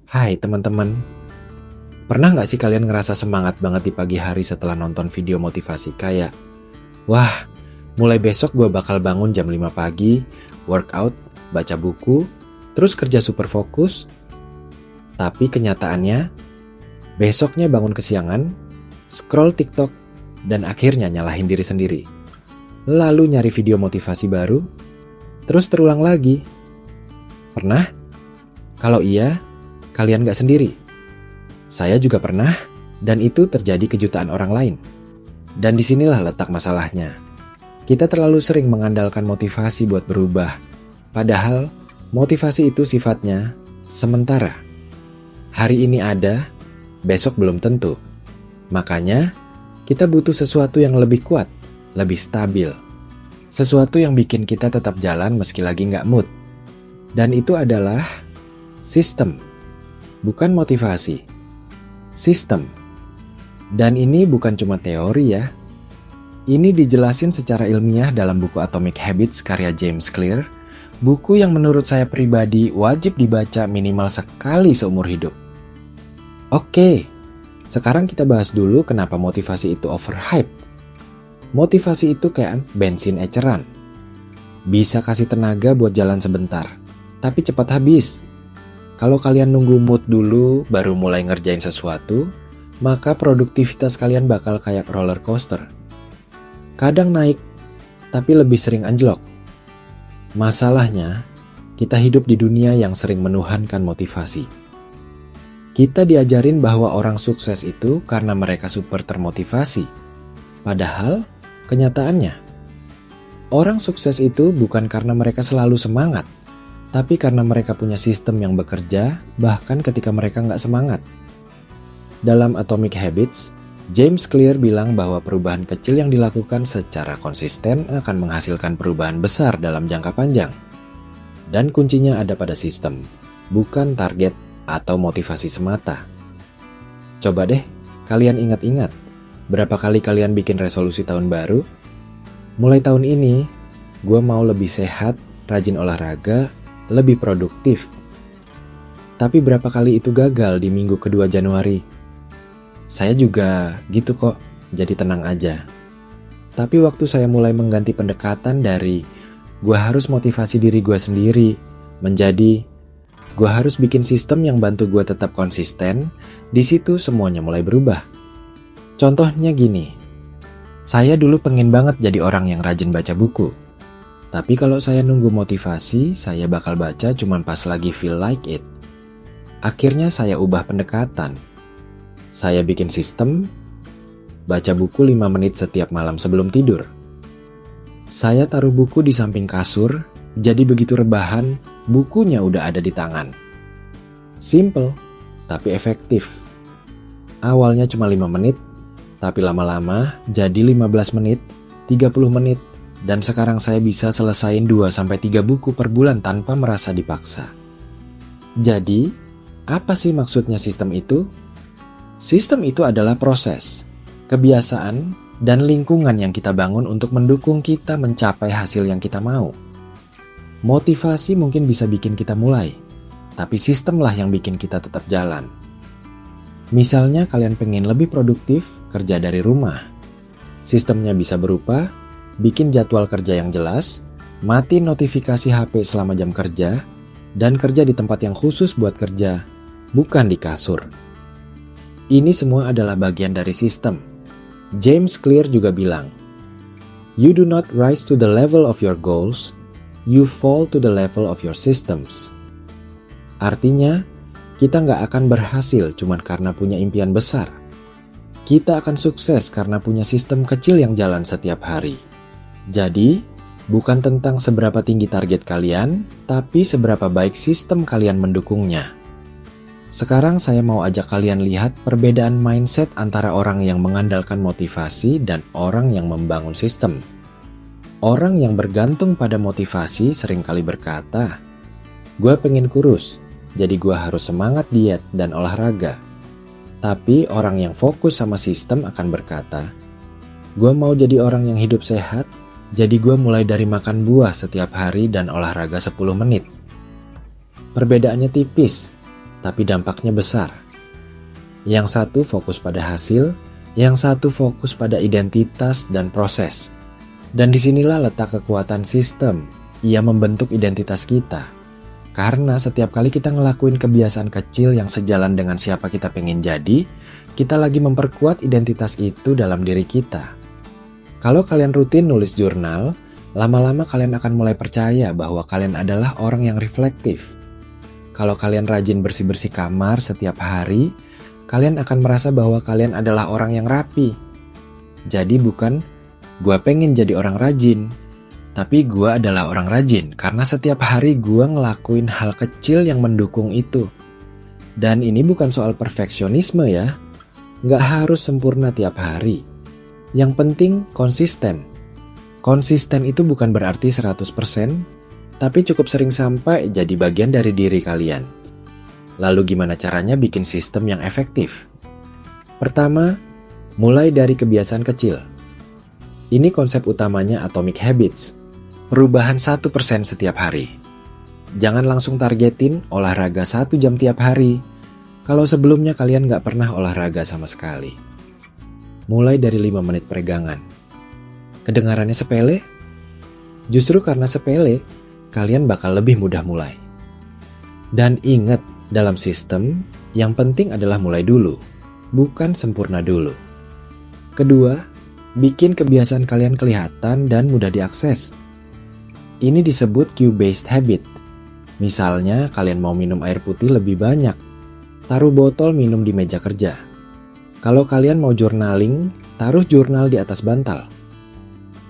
Hai teman-teman, pernah nggak sih kalian ngerasa semangat banget di pagi hari setelah nonton video motivasi kayak, wah, mulai besok gue bakal bangun jam 5 pagi, workout, baca buku, terus kerja super fokus. Tapi kenyataannya, besoknya bangun kesiangan, scroll TikTok, dan akhirnya nyalahin diri sendiri. Lalu nyari video motivasi baru, terus terulang lagi. Pernah? Kalau iya, kalian gak sendiri. Saya juga pernah, dan itu terjadi kejutaan orang lain. Dan disinilah letak masalahnya. Kita terlalu sering mengandalkan motivasi buat berubah. Padahal, motivasi itu sifatnya sementara. Hari ini ada, besok belum tentu. Makanya, kita butuh sesuatu yang lebih kuat, lebih stabil. Sesuatu yang bikin kita tetap jalan meski lagi gak mood. Dan itu adalah sistem. Bukan motivasi, sistem. Dan ini bukan cuma teori ya. Ini dijelasin secara ilmiah dalam buku Atomic Habits karya James Clear, buku yang menurut saya pribadi wajib dibaca minimal sekali seumur hidup. Oke, sekarang kita bahas dulu kenapa motivasi itu overhyped. Motivasi itu kayak bensin eceran. Bisa kasih tenaga buat jalan sebentar, tapi cepat habis. Kalau kalian nunggu mood dulu baru mulai ngerjain sesuatu, maka produktivitas kalian bakal kayak roller coaster. Kadang naik, tapi lebih sering anjlok. Masalahnya, kita hidup di dunia yang sering menuhankan motivasi. Kita diajarin bahwa orang sukses itu karena mereka super termotivasi. Padahal, kenyataannya, orang sukses itu bukan karena mereka selalu semangat, tapi karena mereka punya sistem yang bekerja bahkan ketika mereka nggak semangat. Dalam Atomic Habits, James Clear bilang bahwa perubahan kecil yang dilakukan secara konsisten akan menghasilkan perubahan besar dalam jangka panjang. Dan kuncinya ada pada sistem, bukan target atau motivasi semata. Coba deh, kalian ingat-ingat, berapa kali kalian bikin resolusi tahun baru? Mulai tahun ini, gue mau lebih sehat, rajin olahraga, lebih produktif. Tapi berapa kali itu gagal di minggu kedua Januari? Saya juga gitu kok, jadi tenang aja. Tapi waktu saya mulai mengganti pendekatan dari gue harus motivasi diri gue sendiri, menjadi gue harus bikin sistem yang bantu gue tetap konsisten, di situ semuanya mulai berubah. Contohnya gini, saya dulu pengen banget jadi orang yang rajin baca buku. Tapi kalau saya nunggu motivasi, saya bakal baca cuman pas lagi feel like it. Akhirnya saya ubah pendekatan. Saya bikin sistem, baca buku 5 menit setiap malam sebelum tidur. Saya taruh buku di samping kasur, jadi begitu rebahan, bukunya udah ada di tangan. Simple, tapi efektif. Awalnya cuma 5 menit, tapi lama-lama jadi 15 menit, 30 menit, dan sekarang saya bisa selesain 2-3 buku per bulan tanpa merasa dipaksa. Jadi, apa sih maksudnya sistem itu? Sistem itu adalah proses, kebiasaan, dan lingkungan yang kita bangun untuk mendukung kita mencapai hasil yang kita mau. Motivasi mungkin bisa bikin kita mulai, tapi sistemlah yang bikin kita tetap jalan. Misalnya kalian pengen lebih produktif, kerja dari rumah. Sistemnya bisa berupa bikin jadwal kerja yang jelas, mati notifikasi HP selama jam kerja, dan kerja di tempat yang khusus buat kerja, bukan di kasur. Ini semua adalah bagian dari sistem. James Clear juga bilang, "You do not rise to the level of your goals, you fall to the level of your systems." Artinya, kita nggak akan berhasil cuma karena punya impian besar. Kita akan sukses karena punya sistem kecil yang jalan setiap hari. Jadi, bukan tentang seberapa tinggi target kalian, tapi seberapa baik sistem kalian mendukungnya. Sekarang saya mau ajak kalian lihat perbedaan mindset antara orang yang mengandalkan motivasi dan orang yang membangun sistem. Orang yang bergantung pada motivasi seringkali berkata, "Gue pengen kurus, jadi gue harus semangat diet dan olahraga." Tapi orang yang fokus sama sistem akan berkata, "Gue mau jadi orang yang hidup sehat, jadi gue mulai dari makan buah setiap hari dan olahraga 10 menit. Perbedaannya tipis, tapi dampaknya besar. Yang satu fokus pada hasil, yang satu fokus pada identitas dan proses. Dan disinilah letak kekuatan sistem. Ia membentuk identitas kita. Karena setiap kali kita ngelakuin kebiasaan kecil yang sejalan dengan siapa kita pengen jadi, kita lagi memperkuat identitas itu dalam diri kita. Kalau kalian rutin nulis jurnal, lama-lama kalian akan mulai percaya bahwa kalian adalah orang yang reflektif. Kalau kalian rajin bersih-bersih kamar setiap hari, kalian akan merasa bahwa kalian adalah orang yang rapi. Jadi bukan, gua pengen jadi orang rajin. Tapi gua adalah orang rajin karena setiap hari gua ngelakuin hal kecil yang mendukung itu. Dan ini bukan soal perfeksionisme ya. Nggak harus sempurna tiap hari. Yang penting konsisten. Konsisten itu bukan berarti 100%, tapi cukup sering sampai jadi bagian dari diri kalian. Lalu gimana caranya bikin sistem yang efektif? Pertama, mulai dari kebiasaan kecil. Ini konsep utamanya Atomic Habits. Perubahan 1% setiap hari. Jangan langsung targetin olahraga 1 jam tiap hari. Kalau sebelumnya kalian nggak pernah olahraga sama sekali. Mulai dari 5 menit peregangan. Kedengarannya sepele? Justru karena sepele, kalian bakal lebih mudah mulai. Dan ingat, dalam sistem, yang penting adalah mulai dulu, bukan sempurna dulu. Kedua, bikin kebiasaan kalian kelihatan dan mudah diakses. Ini disebut cue-based habit. Misalnya, kalian mau minum air putih lebih banyak, taruh botol minum di meja kerja. Kalau kalian mau journaling, taruh jurnal di atas bantal.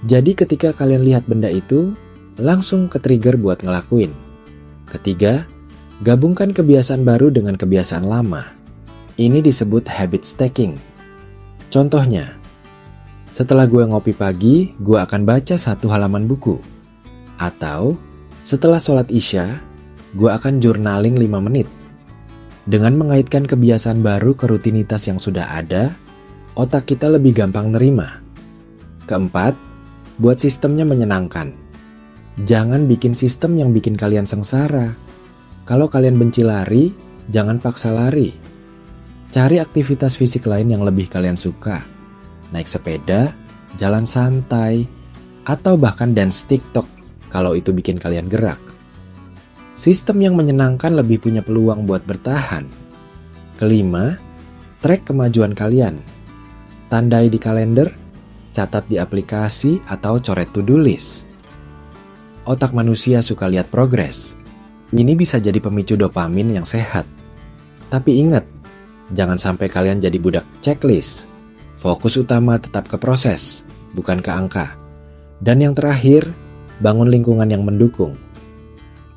Jadi ketika kalian lihat benda itu, langsung ke-trigger buat ngelakuin. Ketiga, gabungkan kebiasaan baru dengan kebiasaan lama. Ini disebut habit stacking. Contohnya, setelah gue ngopi pagi, gue akan baca 1 halaman buku. Atau, setelah sholat isya, gue akan journaling 5 menit. Dengan mengaitkan kebiasaan baru ke rutinitas yang sudah ada, otak kita lebih gampang nerima. Keempat, buat sistemnya menyenangkan. Jangan bikin sistem yang bikin kalian sengsara. Kalau kalian benci lari, jangan paksa lari. Cari aktivitas fisik lain yang lebih kalian suka. Naik sepeda, jalan santai, atau bahkan dance TikTok kalau itu bikin kalian gerak. Sistem yang menyenangkan lebih punya peluang buat bertahan. Kelima, track kemajuan kalian. Tandai di kalender, catat di aplikasi, atau coret to-do list. Otak manusia suka lihat progres. Ini bisa jadi pemicu dopamin yang sehat. Tapi ingat, jangan sampai kalian jadi budak checklist. Fokus utama tetap ke proses, bukan ke angka. Dan yang terakhir, bangun lingkungan yang mendukung.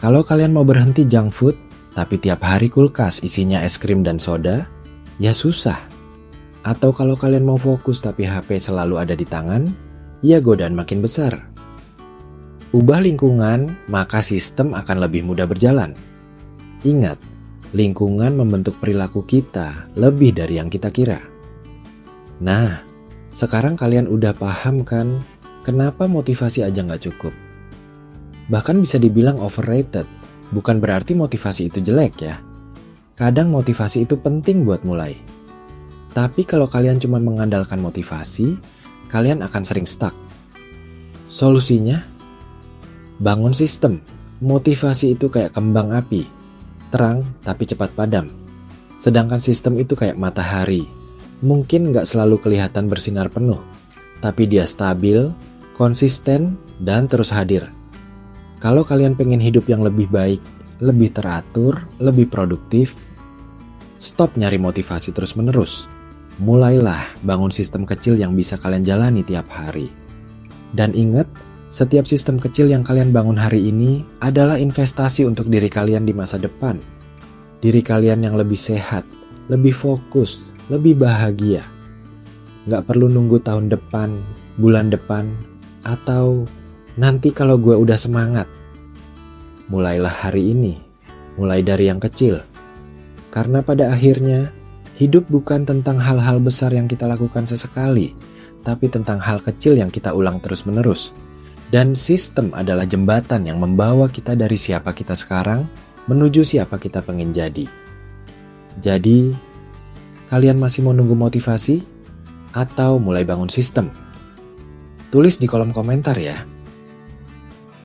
Kalau kalian mau berhenti junk food, tapi tiap hari kulkas isinya es krim dan soda, ya susah. Atau kalau kalian mau fokus tapi HP selalu ada di tangan, ya godaan makin besar. Ubah lingkungan, maka sistem akan lebih mudah berjalan. Ingat, lingkungan membentuk perilaku kita lebih dari yang kita kira. Nah, sekarang kalian udah paham kan, kenapa motivasi aja nggak cukup? Bahkan bisa dibilang overrated, bukan berarti motivasi itu jelek ya. Kadang motivasi itu penting buat mulai. Tapi kalau kalian cuma mengandalkan motivasi, kalian akan sering stuck. Solusinya, bangun sistem. Motivasi itu kayak kembang api, terang tapi cepat padam. Sedangkan sistem itu kayak matahari, mungkin nggak selalu kelihatan bersinar penuh, tapi dia stabil, konsisten, dan terus hadir. Kalau kalian pengen hidup yang lebih baik, lebih teratur, lebih produktif, stop nyari motivasi terus-menerus. Mulailah bangun sistem kecil yang bisa kalian jalani tiap hari. Dan ingat, setiap sistem kecil yang kalian bangun hari ini adalah investasi untuk diri kalian di masa depan. Diri kalian yang lebih sehat, lebih fokus, lebih bahagia. Nggak perlu nunggu tahun depan, bulan depan, atau nanti kalau gue udah semangat. Mulailah hari ini, mulai dari yang kecil. Karena pada akhirnya, hidup bukan tentang hal-hal besar yang kita lakukan sesekali, tapi tentang hal kecil yang kita ulang terus-menerus. Dan sistem adalah jembatan yang membawa kita dari siapa kita sekarang menuju siapa kita pengen jadi. Jadi, kalian masih mau nunggu motivasi? Atau mulai bangun sistem? Tulis di kolom komentar ya.